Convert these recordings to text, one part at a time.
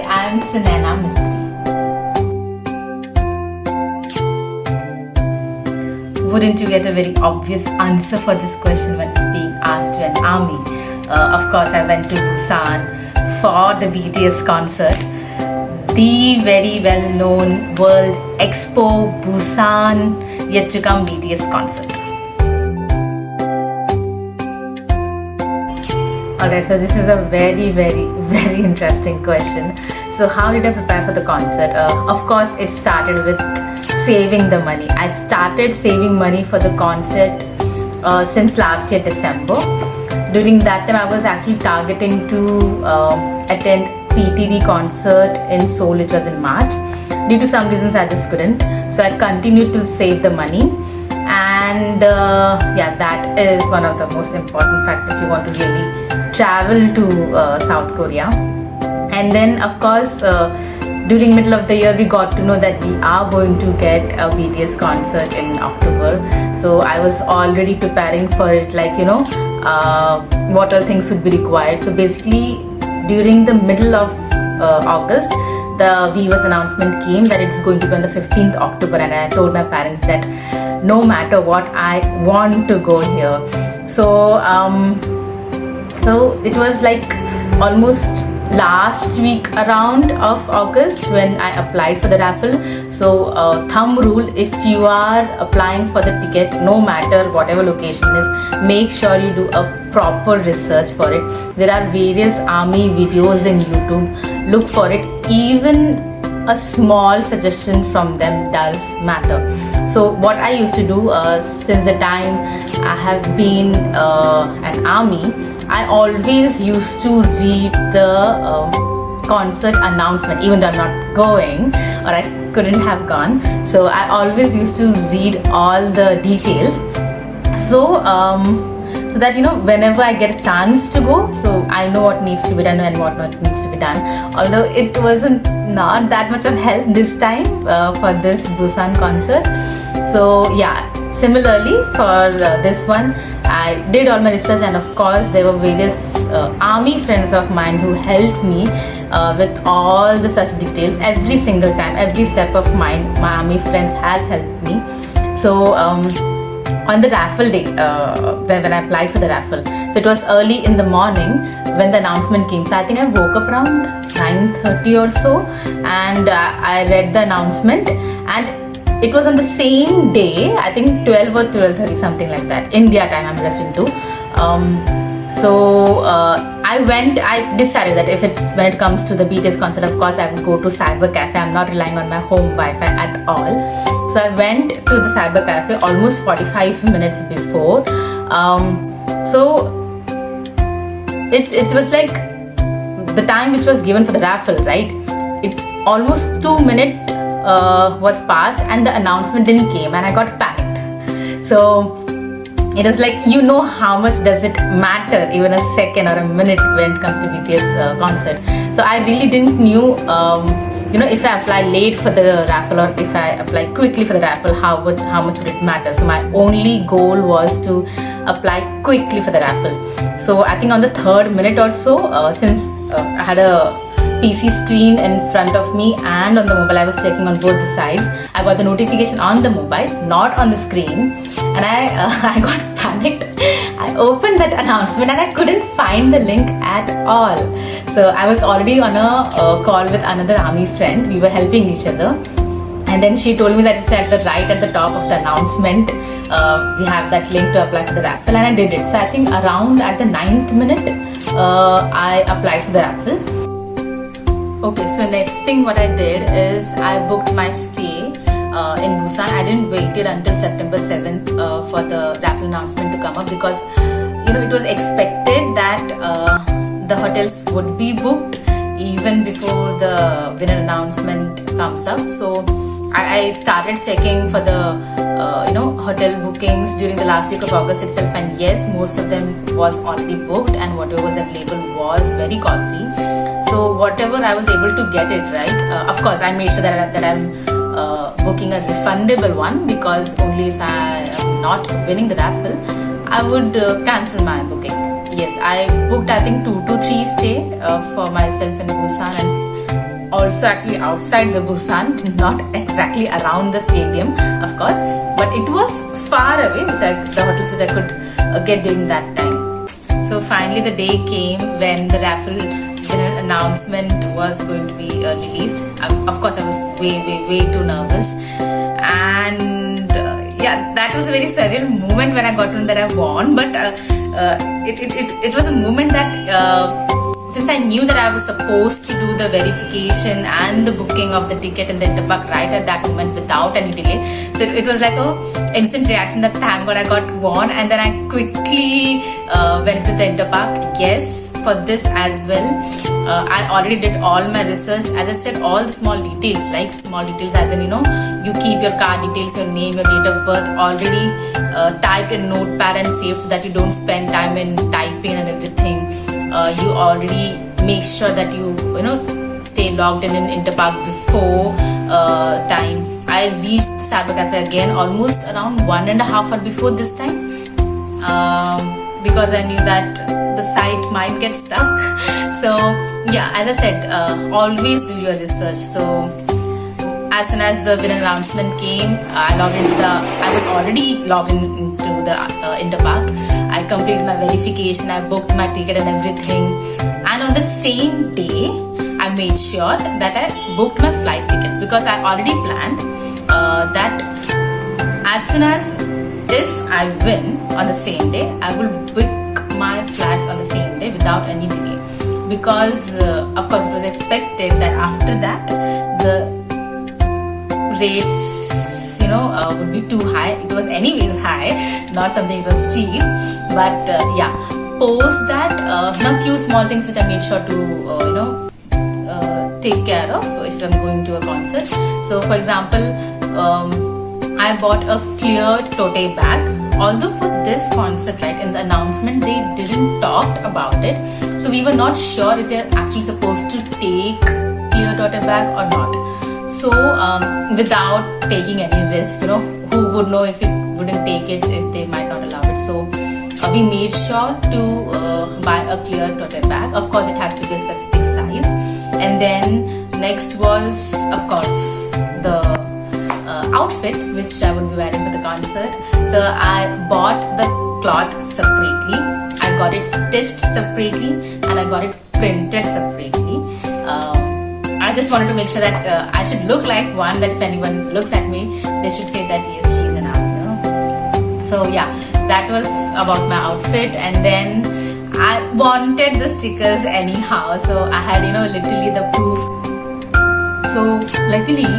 Hi, I'm Sunaina Mistry. Wouldn't you get a very obvious answer for this question when it's being asked to an army? Of course, I went to Busan for the BTS concert. The very well-known World Expo Busan yet to come BTS concert. Alright, so this is a very interesting question. So how did I prepare for the concert? Of course, it started with saving the money. I started saving money for the concert since last year December. During that time, I was actually targeting to attend PTD concert in Seoul, which was in March. Due to some reasons, I just couldn't. So I continued to save the money. And yeah, that is one of the most important factors if you want to really travel to South Korea. And then of course during middle of the year we got to know that we are going to get a BTS concert in October. So I was already preparing for it, like what all things would be required. So basically during the middle of August, the viewers announcement came that it's going to be on the 15th October, and I told my parents that no matter what, I want to go here. So so it was like almost last week around of August when I applied for the raffle. So thumb rule, if you are applying for the ticket, no matter whatever location is, make sure you do a proper research for it. There are various army videos in YouTube. Look for it. Even a small suggestion from them does matter. So what I used to do since the time I have been an army, I always used to read the concert announcement, even though I'm not going or I couldn't have gone. So I always used to read all the details. So so that whenever I get a chance to go, so I know what needs to be done and what not needs to be done. Although it wasn't not that much of help this time for this Busan concert. So yeah, similarly for this one, I did all my research, and of course there were various army friends of mine who helped me with all the such details. Every single time, every step of mine, my army friends has helped me. So on the raffle day, when I applied for the raffle, so it was early in the morning when the announcement came. So I think I woke up around 9:30 or so, and I read the announcement, and it was on the same day, I think 12 or 12:30, something like that, India time I'm referring to. So I decided that when it comes to the BTS concert, of course I would go to Cyber Cafe. I'm not relying on my home Wi-Fi at all. So I went to the Cyber Cafe almost 45 minutes before. So it was like the time which was given for the raffle, right? It almost 2 minutes was passed and the announcement didn't came, and I got panicked. So it was like, how much does it matter, even a second or a minute when it comes to BTS concert. So I really didn't knew if I apply late for the raffle or if I apply quickly for the raffle, how much would it matter. So my only goal was to apply quickly for the raffle. So I think on the 3rd minute or so, since I had a PC screen in front of me and on the mobile, I was checking on both the sides. I got the notification on the mobile, not on the screen, and I got panicked. I opened that announcement and I couldn't find the link at all. So I was already on a call with another army friend. We were helping each other, and then she told me that it's at the top of the announcement. We have that link to apply for the raffle, and I did it. So I think around at the 9th minute, I applied for the raffle. Okay, so next thing what I did is I booked my stay in Busan. I didn't wait it until September 7th for the raffle announcement to come up, because it was expected that the hotels would be booked even before the winner announcement comes up. So I started checking for the hotel bookings during the last week of August itself, and yes, most of them was already booked, and whatever was available was very costly. So whatever I was able to get it, right, of course I made sure that I'm booking a refundable one, because only if I am not winning the raffle, I would cancel my booking. Yes, I booked I think 2 to 3 stay for myself in Busan, and also actually outside the Busan, not exactly around the stadium, of course, but it was far away, the hotels which I could get during that time. So finally the day came when the raffle winner announcement was going to be released. Of course, I was way too nervous, and yeah, that was a very surreal moment when I got to know that I won. But it was a moment that since I knew that I was supposed to do the verification and the booking of the ticket in the Interpark right at that moment without any delay, so it was like a instant reaction that thank God I got won. And then I quickly went to the Interpark. Yes, for this as well, I already did all my research. As I said, all the small details as in, you keep your card details, your name, your date of birth already typed in notepad and saved so that you don't spend time in typing and everything. You already make sure that you stay logged in Interpark before time. I reached the Cyber Cafe again almost around 1.5 hours before this time, because I knew that the site might get stuck. So yeah, as I said, always do your research. So as soon as the winner announcement came, I was already logged into the Interpark. I completed my verification, I booked my ticket and everything. And on the same day, I made sure that I booked my flight tickets, because I already planned that as soon as if I win on the same day, I will book my flights on the same day without any delay. Because of course it was expected that after that the rates would be too high. It was anyways high, not something it was cheap, but yeah, post that a few small things which I made sure to take care of if I'm going to a concert. So for example, I bought a clear tote bag, although for this concert, right, in the announcement they didn't talk about it, so we were not sure if we are actually supposed to take clear tote bag or not. So without taking any risk, who would know if it wouldn't take it, if they might not allow it. So we made sure to buy a clear tote bag. Of course, it has to be a specific size. And then next was, of course, the outfit which I would be wearing for the concert. So I bought the cloth separately, I got it stitched separately, and I got it printed separately. I just wanted to make sure that I should look like one, that if anyone looks at me, they should say that yes, she's an army. So yeah, that was about my outfit. And then I wanted the stickers anyhow, so I had literally the proof. So luckily,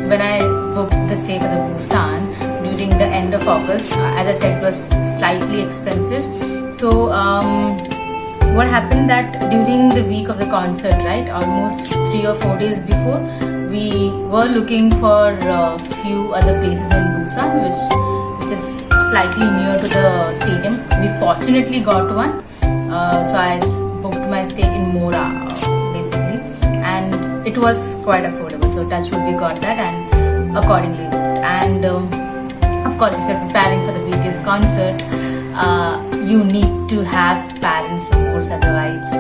when I booked the stay for the Busan during the end of August, as I said, it was slightly expensive. So what happened that during the week of the concert, right, almost 3 or 4 days before, we were looking for a few other places in Busan which is slightly near to the stadium. We fortunately got one, so I booked my stay in Mora basically, and it was quite affordable, so touch wood, we got that and accordingly booked. And of course, if you're preparing for the BTS concert, you need to have parent supports, otherwise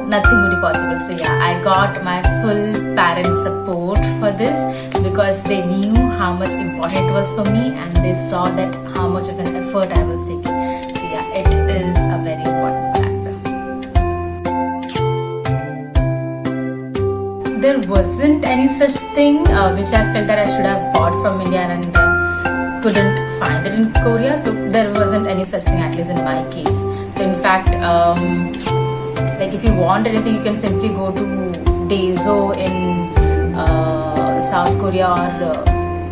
nothing would be possible. So yeah, I got my full parent support for this, because they knew how much important it was for me, and they saw that how much of an effort I was taking. So yeah, it is a very important factor. There wasn't any such thing which I felt that I should have bought from India and couldn't find it in Korea. So there wasn't any such thing, at least in my case. So in fact, like if you want anything, you can simply go to Daeso in South Korea or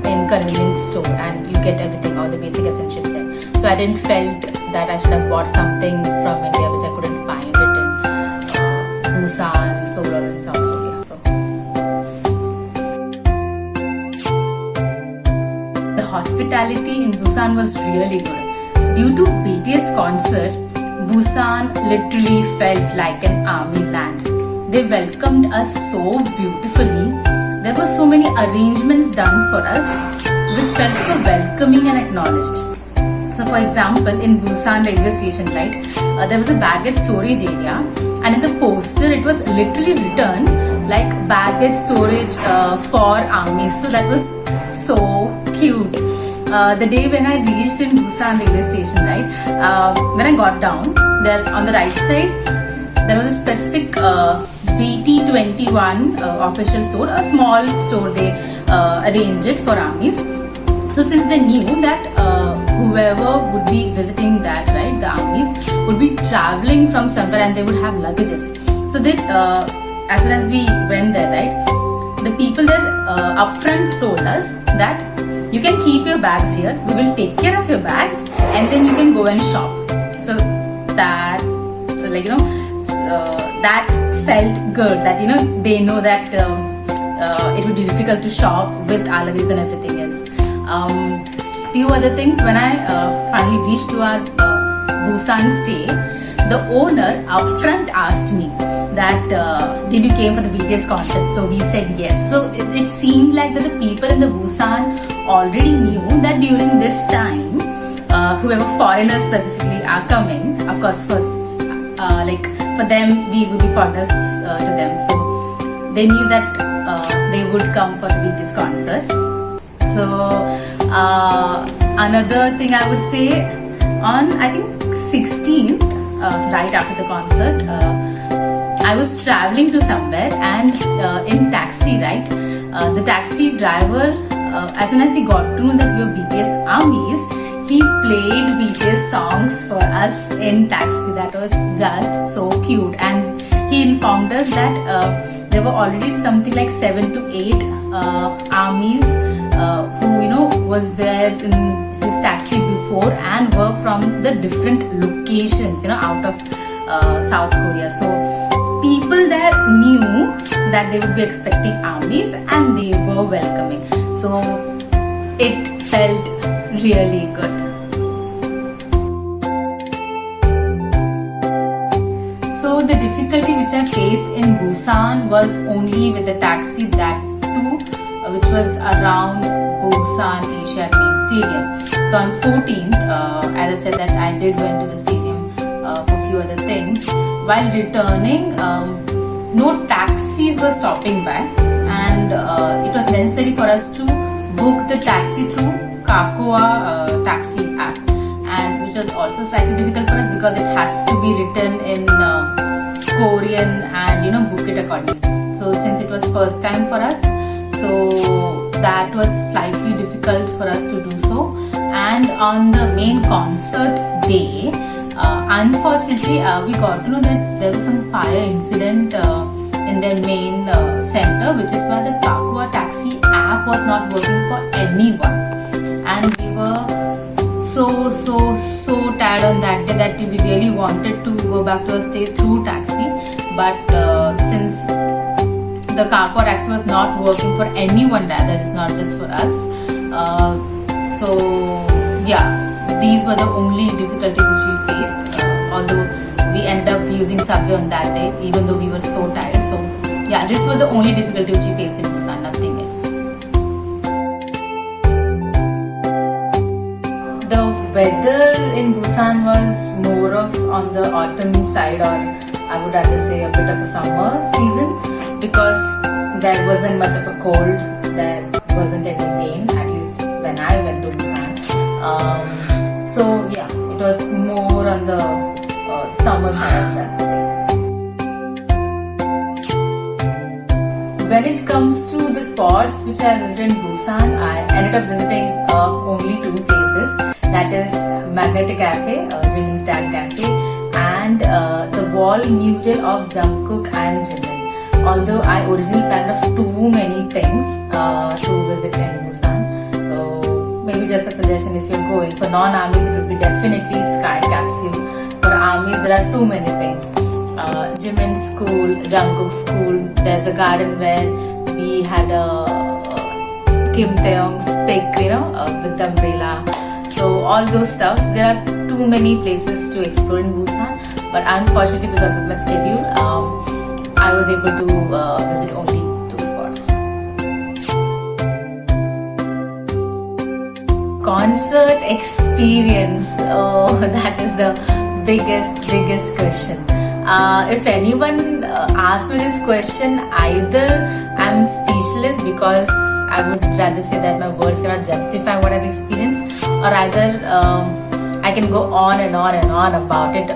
in convenience store, and you get everything, all the basic essentials there. So I didn't felt that I should have bought something from India which I couldn't find it in Busan, Seoul or in South Korea. So the hospitality in Busan was really good. Due to BTS concert, Busan literally felt like an army land. They welcomed us so beautifully. There were so many arrangements done for us which felt so welcoming and acknowledged. So for example, in Busan railway station, right, there was a baggage storage area, and in the poster it was literally written like baggage storage for armies. So that was so cute. The day when I reached in Busan railway station, right, when I got down, there on the right side, there was a specific BT21 official store, a small store. They arranged it for armies. So since they knew that whoever would be visiting that, right, the armies would be traveling from somewhere and they would have luggages. So they, as soon as we went there, right, the people there upfront told us that you can keep your bags here. We will take care of your bags, and then you can go and shop. So that, so like, that felt good. That they know that it would be difficult to shop with our luggage and everything else. Few other things, when I finally reached to our Busan stay, the owner upfront asked me that did you came for the BTS concert? So we said yes. So it seemed like that the people in the Busan already knew that during this time, whoever foreigners specifically are coming, of course for them we would be foreigners to them. So they knew that they would come for the BTS concert. So another thing I would say, on I think 16th, right after the concert, I was traveling to somewhere, and in taxi, right, the taxi driver, as soon as he got to know that we were BTS armies, he played BTS songs for us in taxi. That was just so cute. And he informed us that there were already something like 7 to 8 armies who was there in his taxi before and were from the different locations, out of South Korea. So people there knew that they would be expecting armies and they were welcoming. So it felt really good. So the difficulty which I faced in Busan was only with the taxi, that too, which was around Busan Asiad main stadium. So on 14th, as I said that I did went to the stadium for a few other things. While returning, no taxis were stopping by, and it was necessary for us to book the taxi through Kakao taxi app, and which was also slightly difficult for us because it has to be written in Korean and book it accordingly. So since it was first time for us, so that was slightly difficult for us to do so. And on the main concert day, unfortunately we got to know that there was some fire incident in their main center, which is why the Kakao taxi app was not working for anyone. And we were so tired on that day that we really wanted to go back to our stay through taxi, but since the Kakao taxi was not working for anyone, rather it's not just for us, so yeah, these were the only difficulties which we faced, although we ended up using subway on that day even though we were so tired. So yeah, these were the only difficulty which we faced in Busan, nothing else. The weather in Busan was more of on the autumn side, or I would rather say a bit of a summer season, because there wasn't much of a cold, there wasn't any rain, at least when I went to Busan. So yeah, it was more on the summer side, I would say. When it comes to the spots which I visited in Busan, I ended up visiting only 2 places. That is Magnetic Cafe, Jimin's Dad Cafe, and the wall mural of Jungkook and Jimin. Although I originally planned of too many things to visit in Busan, so maybe just a suggestion, if you're going for non-armies, it would be definitely Sky Capsule. For armies, there are too many things. Jimin's school, Jungkook's school, there's a garden where we had a Kim Taeyong's pic, with the umbrella. So all those stuffs, there are too many places to explore in Busan, but unfortunately because of my schedule, I was able to visit only 2 spots. Concert experience, oh, that is the biggest question. If anyone asks me this question, either I'm speechless because I would rather say that my words cannot justify what I've experienced, or either I can go on and on and on about it,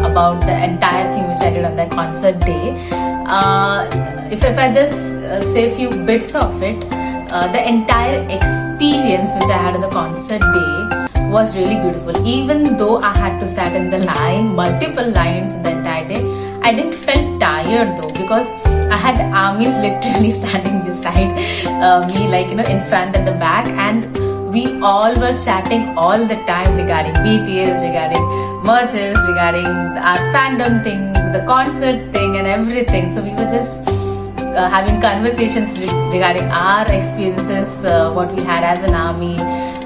about the entire thing which I did on that concert day. If I just say a few bits of it, the entire experience which I had on the concert day was really beautiful. Even though I had to stand in the line, multiple lines the entire day, I didn't feel tired though, because I had armies literally standing beside me, like, you know, in front and the back, and we all were chatting all the time regarding BTS, regarding merches, regarding our fandom thing, the concert thing and everything. So we were just having conversations regarding our experiences, what we had as an army,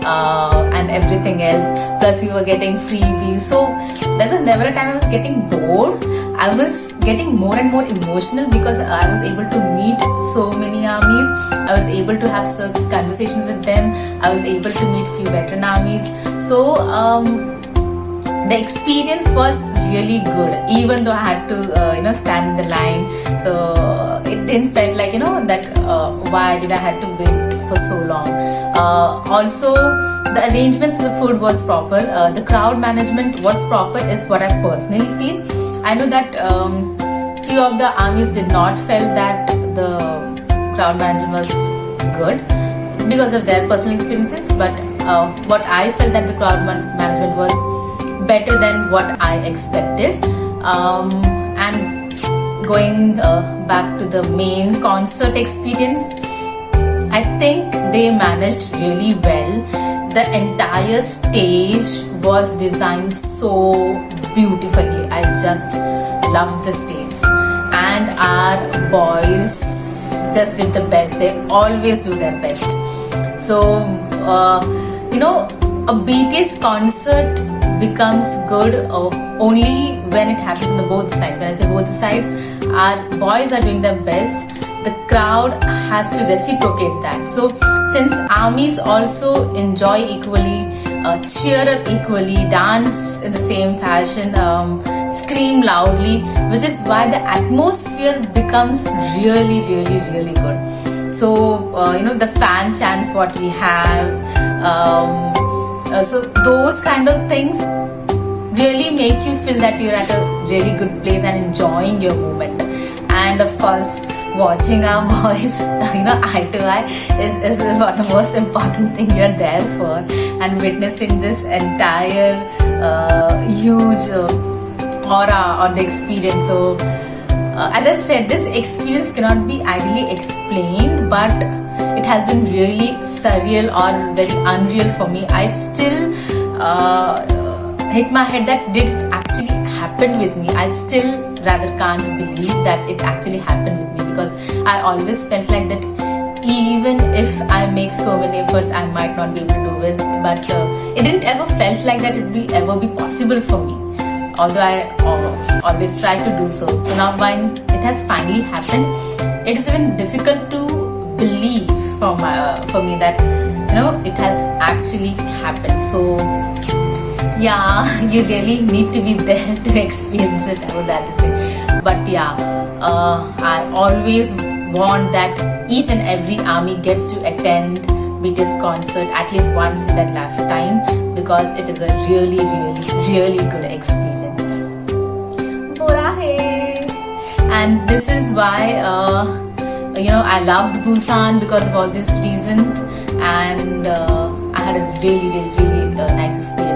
and everything else. Plus we were getting freebies. So there was never a time I was getting bored. I was getting more and more emotional because I was able to meet so many armies. I was able to have such conversations with them. I was able to meet few veteran armies. So the experience was really good, even though I had to stand in the line. So it didn't feel like, that why did I have to wait for so long. Also, the arrangements for the food was proper. The crowd management was proper is what I personally feel. I know that few of the armies did not feel that the crowd management was good because of their personal experiences, but what I felt that the crowd management was better than what I expected. And going back to the main concert experience, I think they managed really well. The entire stage was designed so beautifully. I just loved the stage, and our boys just did the best. They always do their best. So a BTS concert becomes good only when it happens on the both sides. When I say both sides, our boys are doing their best. The crowd has to reciprocate that. So since armies also enjoy equally, cheer up equally, dance in the same fashion, scream loudly, which is why the atmosphere becomes really, really, really good. So the fan chants what we have, so those kind of things really make you feel that you're at a really good place and enjoying your moment. And of course, watching our boys, eye to eye is what the most important thing you're there for, and witnessing this entire huge aura on the experience. So as I said, this experience cannot be ideally explained, but it has been really surreal or very unreal for me. I still hit my head that did it actually happen with me. I still rather can't believe that it actually happened with me, because I always felt like that even if I make so many efforts, I might not be able to do it. But it didn't ever felt like that it would ever be possible for me, although I always try to do so. So now when it has finally happened, it is even difficult to believe for me that it has actually happened. So yeah, you really need to be there to experience it, I would rather say. But yeah, I always want that each and every army gets to attend BTS concert at least once in their lifetime, because it is a really, really, really good experience. Pura hai. And this is why I loved Busan, because of all these reasons, and I had a really, really, really nice experience.